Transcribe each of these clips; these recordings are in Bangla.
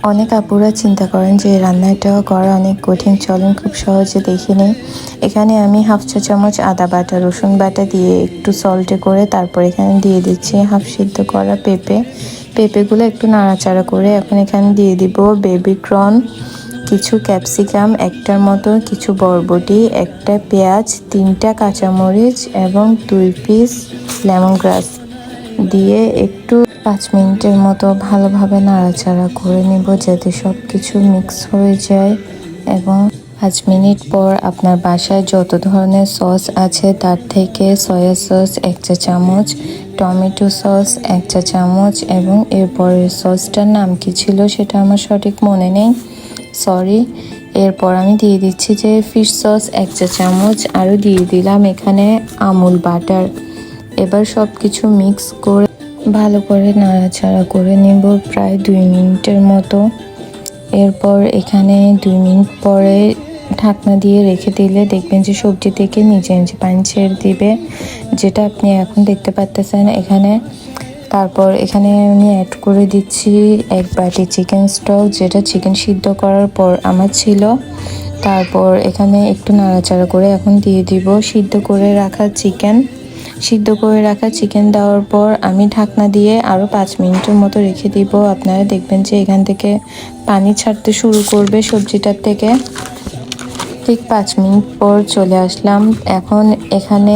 অনেক আপুরা চিন্তা করেন যে রান্নাটা করা অনেক কঠিন, চলেন খুব সহজে দেখে নিই। এখানে আমি হাফ চা চামচ আদা বাটা রসুন বাটা দিয়ে একটু সল্টে করে তারপর এখানে দিয়ে দিচ্ছি হাফ সিদ্ধ করা পেঁপেগুলো একটু নাড়াচাড়া করে এখন এখানে দিয়ে দিব বেবি কর্ন, কিছু ক্যাপসিকাম একটার মতো, কিছু বরবটি, একটা পেঁয়াজ, 3টা কাঁচামরিচ এবং 2 পিস লেমন গ্রাস দিয়ে একটু 5 মিনিটের মতো ভালোভাবে নাড়াচাড়া করে নিব যাতে সব কিছু মিক্স হয়ে যায়। এবং 5 মিনিট পর আপনার বাসায় যত ধরনের সস আছে তার থেকে সয়া সস 1 চা চামচ, টমেটো সস 1 চা চামচ এবং এরপরের সসটার নাম কি ছিল সেটা আমার সঠিক মনে নেই, সরি। এরপর আমি দিয়ে দিচ্ছি যে ফিশ সস 1 চা চামচ, আরও দিয়ে দিলাম এখানে আমুল বাটার। এবার সব কিছু মিক্স করে ভালো করে নাড়াচাড়া করে নেব প্রায় 2 মিনিটের মতো। এরপর এখানে 2 মিনিট পরে ঢাকনা দিয়ে রেখে দিলে দেখবেন যে সবজি থেকে নিজে নিজে পানি ছেড়ে দিবে, যেটা আপনি এখন দেখতে পাচ্ছেন এখানে। তারপর এখানে আমি অ্যাড করে দিচ্ছি 1 বাটি চিকেন স্টক, যেটা চিকেন সিদ্ধ করার পর আমার ছিল। তারপর এখানে একটু নাড়াচাড়া করে এখন দিয়ে দিব সিদ্ধ করে রাখা চিকেন দেওয়ার পর আমি ঢাকনা দিয়ে আরও 5 মিনিটের মতো রেখে দিব। আপনারা দেখবেন যে এখান থেকে পানি ছাড়তে শুরু করবে সবজিটার থেকে। ঠিক 5 মিনিট পর চলে আসলাম। এখন এখানে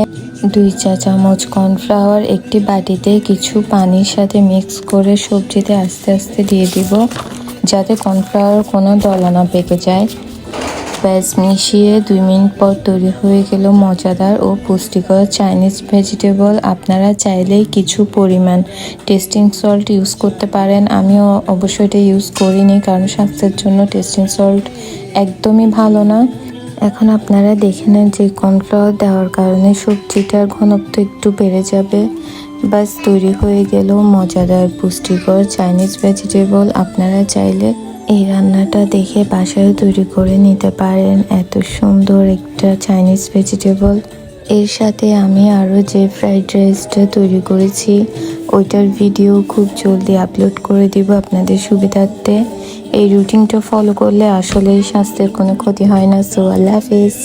2 চা চামচ কর্নফ্লাওয়ার একটি বাটিতে কিছু পানির সাথে মিক্স করে সবজিতে আস্তে আস্তে দিয়ে দিব যাতে কর্নফ্লাওয়ার কোনো দলা না পেকে যায়। ব্যাস মিশিয়ে 2 মিনিট পর তৈরি হয়ে গেল মজাদার ও পুষ্টিকর চাইনিজ ভেজিটেবল। আপনারা চাইলেই কিছু পরিমাণ টেস্টিং সল্ট ইউজ করতে পারেন। আমিও অবশ্যই এটা ইউজ করিনি কারণ স্বাস্থ্যের জন্য টেস্টিং সল্ট একদমই ভালো না। এখন আপনারা দেখে নেন যে কর্নফ্লাওয়ার দেওয়ার কারণে সবজিটার ঘনত্ব একটু বেড়ে যাবে। বাস তৈরি হয়ে গেল মজাদার পুষ্টিকর চাইনিজ ভেজিটেবল। আপনারা চাইলে এই রান্নাটা দেখে বাসায় তৈরি করে নিতে পারেন, এত সুন্দর একটা চাইনিজ ভেজিটেবল। এর সাথে আমি আরও যে ফ্রাইড রাইসটা তৈরি করেছি ওইটার ভিডিও খুব জলদি আপলোড করে দিব আপনাদের সুবিধার্থে। এই রুটিনটা ফলো করলে আসলে স্বাস্থ্যের কোনো ক্ষতি হয় না। সো আল্লাহ হাফিজ।